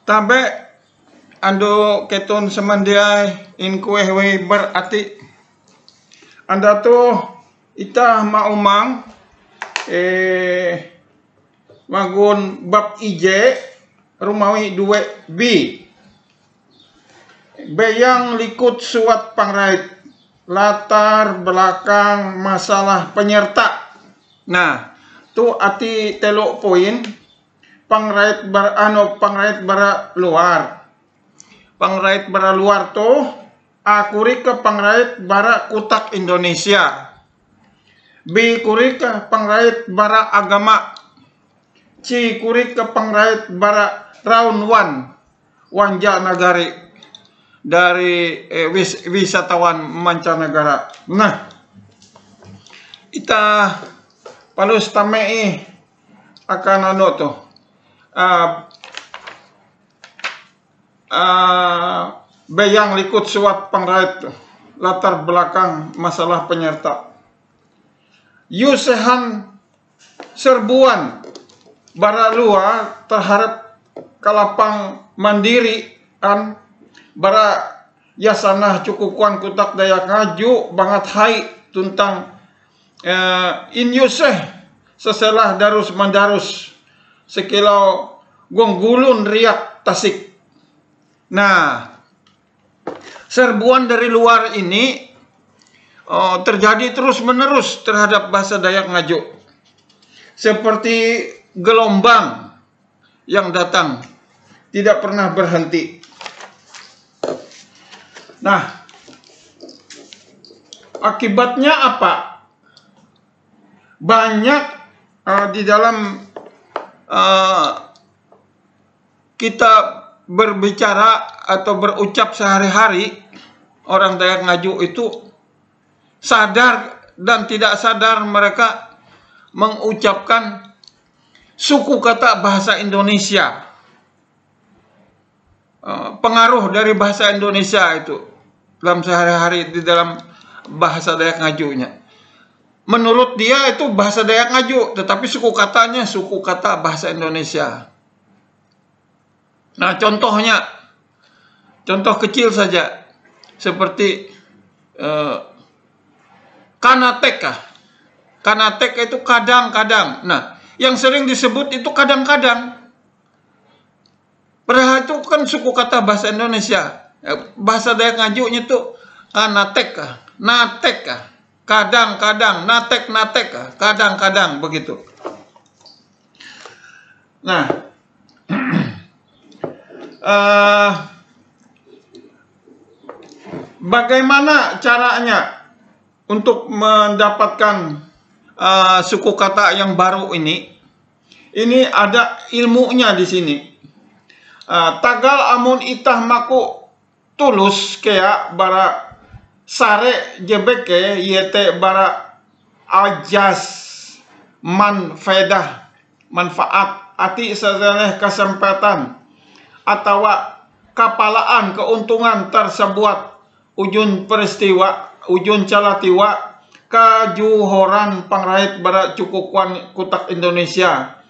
Tabe ando keton semandiai in kuehwe berarti anda tuh itah maumang magun bab ije rumawi 2 b beyang likut suat pangrait latar belakang masalah penyerta. Nah tu ati telok poin pangrait bara luar. Pangrait bara luar tuh akuri ke pangrait bara kutak Indonesia. B kuri ke pangrait bara agama. C kuri ke pangrait bara round one wanja nagari dari wisatawan mancanegara. Nah, ita palus tamei akan ano to beyang likut suat pangrait latar belakang masalah penyerta. Yusehan serbuan bara luar terhadap kalapang mandiri an bara yasanah cukukuan kutak Dayak Ngaju banget hai tuntang in yuseh seselah darus mandarus sekilau gonggulun riak tasik. Nah, serbuan dari luar ini terjadi terus menerus terhadap bahasa Dayak Ngaju seperti gelombang yang datang tidak pernah berhenti. Nah, akibatnya apa? Banyak di dalam kita berbicara atau berucap sehari-hari, orang Dayak Ngaju itu sadar dan tidak sadar mereka mengucapkan suku kata bahasa Indonesia. Pengaruh dari bahasa Indonesia itu dalam sehari-hari di dalam bahasa Dayak Ngajunya. Menurut dia itu bahasa Dayak Ngaju, tetapi suku katanya suku kata bahasa Indonesia. Nah, contoh kecil saja seperti kanateka. Kanateka itu kadang-kadang. Nah, yang sering disebut itu kadang-kadang. Padahal itu kan suku kata bahasa Indonesia. Bahasa Dayak Ngajunya itu kanateka, nateka, kadang-kadang, natek-nateka, kadang-kadang begitu. Nah, bagaimana caranya untuk mendapatkan suku kata yang baru ini? Ini ada ilmunya di sini. Tagal amun itah maku tulus kaya bara sare jebeke yete bara ajas manfaat ati sejeleh kesempatan atau kapalaan keuntungan tersebut ujun peristiwa ujun calatiwa kajuhoran pangrait bara cukukuan kutak Indonesia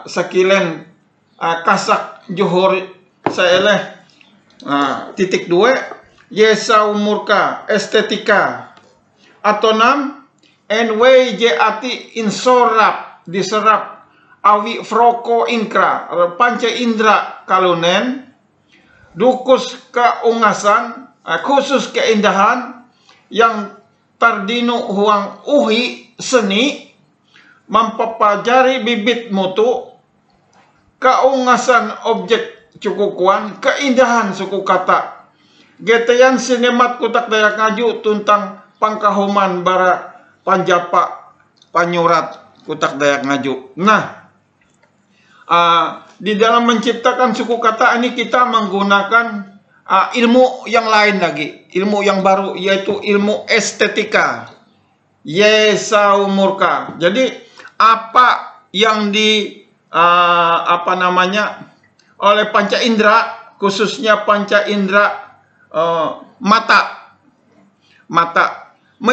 sakilen kasak johor saeleh titik 2 yesa umurka estetika atau 6 NWJAT insorap diserap awi froko inkra panca indra kalunen dukus keungasan khusus keindahan yang tardino huang uhi seni mempelajari bibit mutu keungasan objek cukukuan keindahan suku kata geteyan sinemat kutak Dayak Ngaju tuntang pangkahuman bara panjapa panyurat kutak Dayak Ngaju. Nah, di dalam menciptakan suku kata ini kita menggunakan ilmu yang lain lagi, ilmu yang baru yaitu ilmu estetika. Yesa umurka. Jadi apa yang oleh panca indera, khususnya panca indera mata.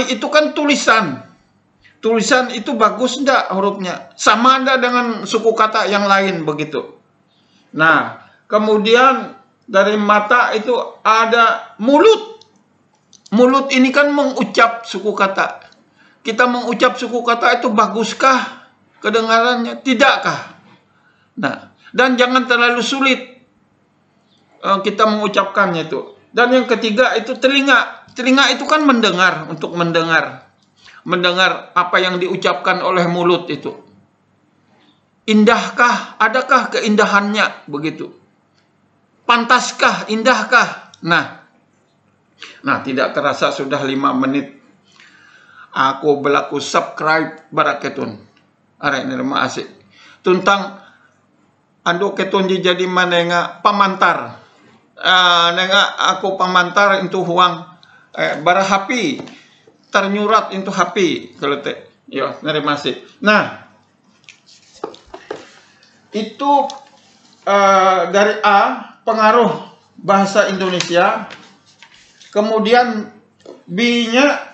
Itu kan tulisan. Tulisan itu bagus enggak hurufnya? Sama enggak dengan suku kata yang lain begitu? Nah, Kemudian dari mata itu ada mulut. Mulut ini kan mengucap suku kata. Kita mengucap suku kata itu baguskah kedengarannya? Tidakkah? Nah, dan jangan terlalu sulit kita mengucapkannya itu. Dan yang ketiga itu telinga. Telinga itu kan mendengar, untuk mendengar. Mendengar apa yang diucapkan oleh mulut itu. Indahkah? Adakah keindahannya? Begitu. Pantaskah? Indahkah? Nah, tidak terasa sudah 5 menit. Aku berlaku subscribe baraketun. Arek nerima asik. Tuntang ando ketun jadi manenga pamantar. Nenga aku pamantar itu huang barahapi ternyurat itu hapi kalau teh. Yo, nerima asik. Nah, itu dari A, pengaruh bahasa Indonesia. Kemudian B-nya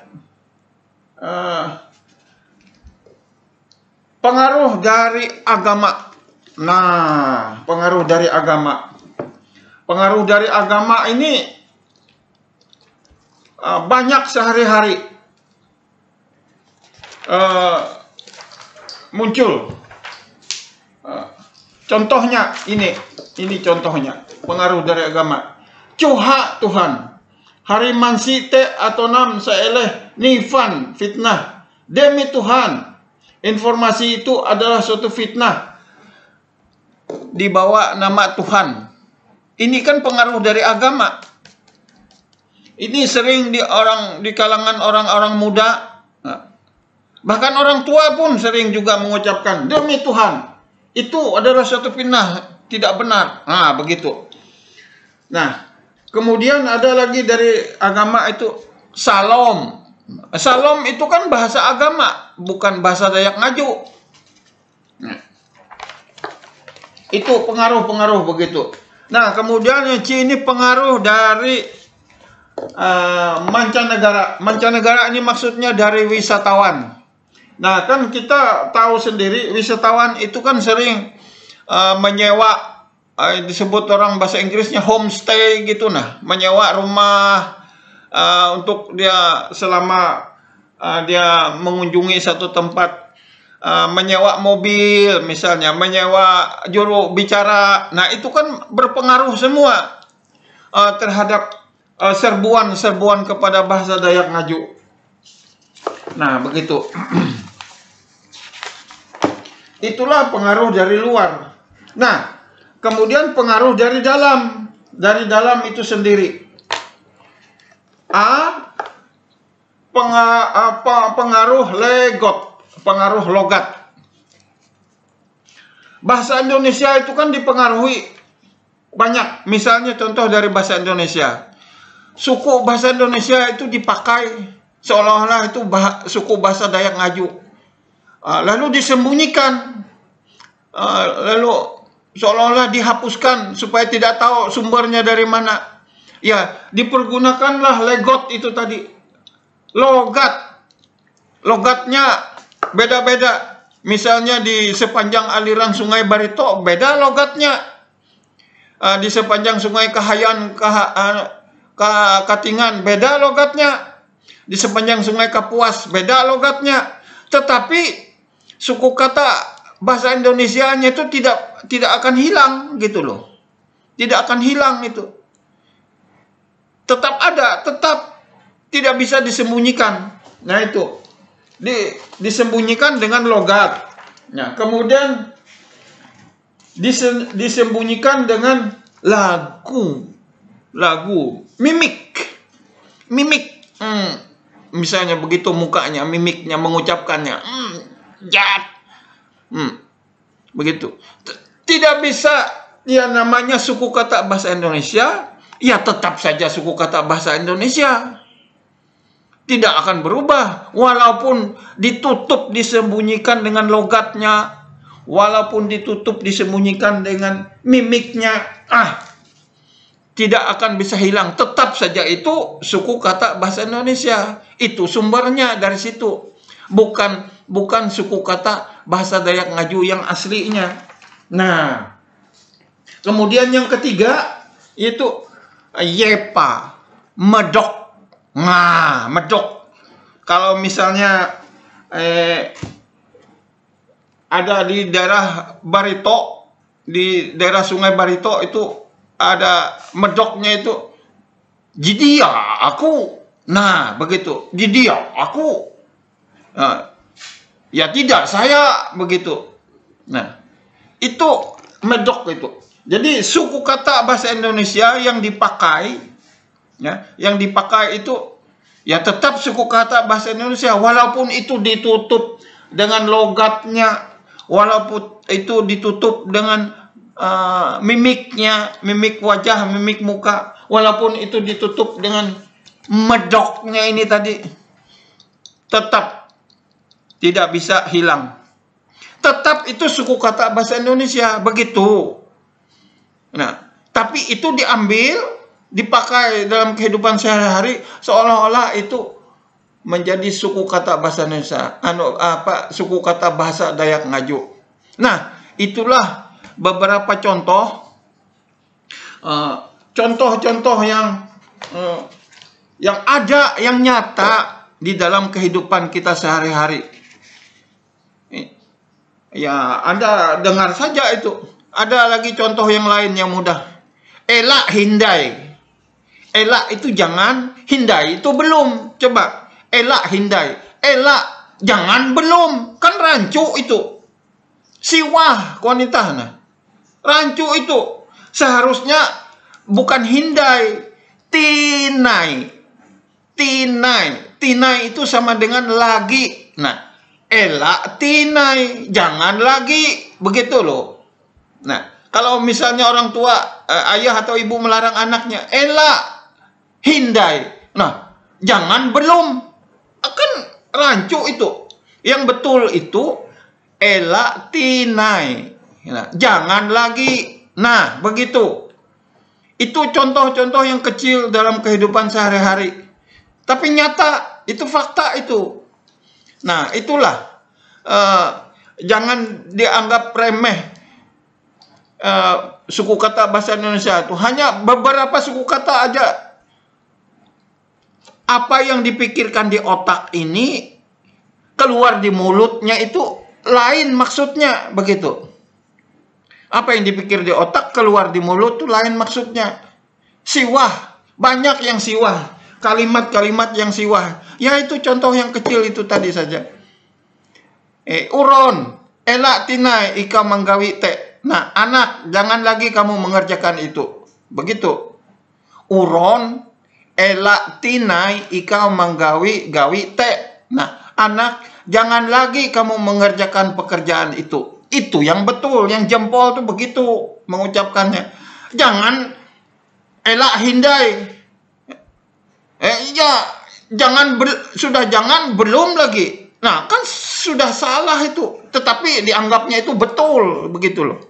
pengaruh dari agama. Nah, pengaruh dari agama. Pengaruh dari agama ini banyak sehari-hari muncul. Contohnya ini contohnya pengaruh dari agama. Cuha Tuhan, hari mansi te atau nam seeleh nifan fitnah. Demi Tuhan, informasi itu adalah suatu fitnah. Dibawa nama Tuhan. Ini kan pengaruh dari agama. Ini sering di kalangan orang-orang muda. Bahkan orang tua pun sering juga mengucapkan demi Tuhan. Itu adalah suatu fitnah, tidak benar. Nah, begitu. Nah, kemudian ada lagi dari agama itu salam. Salam itu kan bahasa agama, bukan bahasa Dayak Ngaju. Nah, itu pengaruh-pengaruh begitu. Nah, kemudian yang C ini pengaruh dari mancanegara. Mancanegara ini maksudnya dari wisatawan. Nah, kan kita tahu sendiri wisatawan itu kan sering menyewa, disebut orang bahasa Inggrisnya homestay gitu. Nah, menyewa rumah untuk dia selama dia mengunjungi satu tempat. Menyewa mobil misalnya, menyewa juru bicara. Nah, itu kan berpengaruh semua terhadap serbuan-serbuan kepada bahasa Dayak Ngaju. Nah, begitu. Itulah pengaruh dari luar. Nah, kemudian pengaruh dari dalam. Dari dalam itu sendiri. Pengaruh legot. Pengaruh logat. Bahasa Indonesia itu kan dipengaruhi banyak. Misalnya contoh dari bahasa Indonesia. Suku bahasa Indonesia itu dipakai seolah-olah itu suku bahasa Dayak Ngaju. Lalu disembunyikan. Lalu seolah-olah dihapuskan supaya tidak tahu sumbernya dari mana. Ya, dipergunakanlah legot itu tadi. Logat. Logatnya beda-beda. Misalnya di sepanjang aliran Sungai Barito beda logatnya. Di sepanjang Sungai Kahayan Katingan beda logatnya. Di sepanjang Sungai Kapuas beda logatnya. Tetapi suku kata bahasa Indonesianya itu tidak akan hilang gitu loh. Tidak akan hilang itu. Tetap ada, tetap tidak bisa disembunyikan. Nah, itu disembunyikan dengan logat. Nah, kemudian disembunyikan dengan lagu, mimik. Misalnya begitu mukanya, mimiknya, mengucapkannya, jat, begitu. Tidak bisa, ya namanya suku kata bahasa Indonesia, ya tetap saja suku kata bahasa Indonesia. Tidak akan berubah, walaupun ditutup disembunyikan dengan logatnya, walaupun ditutup disembunyikan dengan mimiknya, tidak akan bisa hilang. Tetap saja itu suku kata bahasa Indonesia. Itu sumbernya dari situ, bukan suku kata bahasa Dayak Ngaju yang aslinya. Nah, Kemudian yang ketiga itu yepa, medok. Nah, medok. Kalau misalnya ada di daerah Barito, di daerah Sungai Barito itu ada medoknya itu, jidia aku. Nah, begitu. Jidia aku. Nah, ya tidak, saya begitu. Nah, itu medok itu. Jadi suku kata bahasa Indonesia yang dipakai, ya, yang dipakai itu ya tetap suku kata bahasa Indonesia, walaupun itu ditutup dengan logatnya, walaupun itu ditutup dengan mimiknya, mimik wajah, mimik muka, walaupun itu ditutup dengan medoknya ini tadi, tetap tidak bisa hilang. Tetap itu suku kata bahasa Indonesia, begitu. Nah, tapi itu diambil, dipakai dalam kehidupan sehari-hari seolah-olah itu menjadi suku kata bahasa Indonesia, suku kata bahasa Dayak Ngaju. Nah, itulah beberapa contoh yang ada, yang nyata di dalam kehidupan kita sehari-hari. Ya, Anda dengar saja itu. Ada lagi contoh yang lain yang mudah. Elak hindai. Elak itu jangan, hindai itu belum. Coba, elak hindai. Elak jangan belum. Kan rancu itu. Siwah wanita. Nah, rancu itu seharusnya bukan hindai, tinai. Tinai itu sama dengan lagi. Nah, elak tinai, jangan lagi, begitu loh. Nah, kalau misalnya orang tua, ayah atau ibu melarang anaknya, elak hindai. Nah, jangan belum. Kan rancu itu. Yang betul itu elak tinai. Nah, jangan lagi. Nah, begitu. Itu contoh-contoh yang kecil dalam kehidupan sehari-hari. Tapi nyata, itu fakta itu. Nah, itulah. Jangan dianggap remeh. Suku kata bahasa Indonesia itu hanya beberapa suku kata aja. Apa yang dipikirkan di otak ini keluar di mulutnya itu lain maksudnya, begitu. Apa yang dipikir di otak keluar di mulut itu lain maksudnya. Siwah, banyak yang siwah, kalimat-kalimat yang siwah. Ya itu contoh yang kecil itu tadi saja. Uron, elak tinai ika manggawi te. Nah, anak, jangan lagi kamu mengerjakan itu. Begitu. Uron, elak tinai, ikau manggawi gawi te. Nah, anak, jangan lagi kamu mengerjakan pekerjaan itu. Itu yang betul, yang jempol tuh begitu mengucapkannya. Jangan elak hindai. Sudah jangan belum lagi. Nah, kan sudah salah itu. Tetapi dianggapnya itu betul, begitu loh.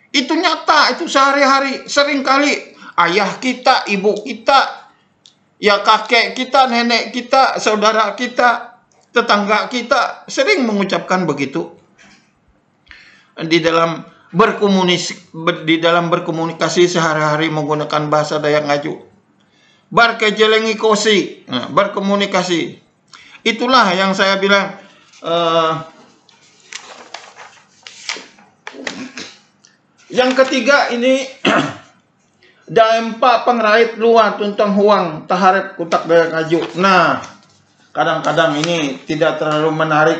Itu nyata, itu sehari-hari. Seringkali ayah kita, ibu kita, ya kakek kita, nenek kita, saudara kita, tetangga kita sering mengucapkan begitu. Di dalam berkomunikasi sehari-hari menggunakan bahasa Dayak Ngaju. Barkejelengi kosi, nah, berkomunikasi. Itulah yang saya bilang. Yang ketiga ini dampak pengrait luar tuntang huang taharep kutak Dayak Ngaju. Nah, kadang-kadang ini tidak terlalu menarik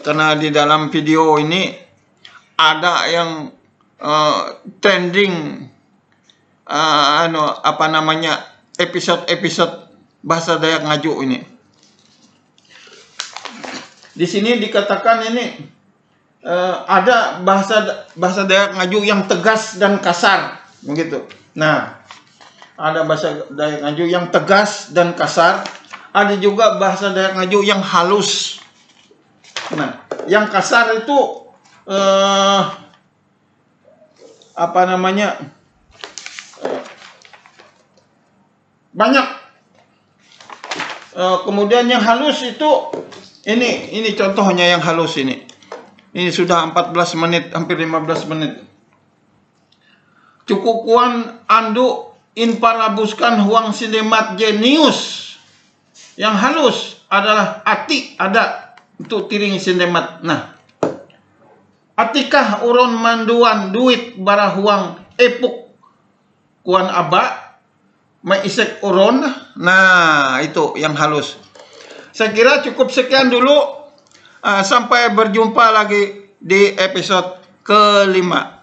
karena di dalam video ini ada yang trending episode-episode bahasa Dayak Ngaju ini. Di sini dikatakan ini ada bahasa Dayak Ngaju yang tegas dan kasar, begitu. Nah, ada bahasa Dayak Ngaju yang tegas dan kasar. Ada juga bahasa Dayak Ngaju yang halus. Nah, yang kasar itu banyak. Kemudian yang halus itu ini contohnya yang halus ini. Ini sudah 14 menit, hampir 15 menit. cukukuan andu inparabuskan huang sinemat genius. Yang halus adalah ati ada untuk tiring sinemat. Nah, atikah uron manduan duit bara huang epuk kuan aba maisek uron. Nah, itu yang halus. Saya kira cukup sekian dulu. Sampai berjumpa lagi di episode kelima.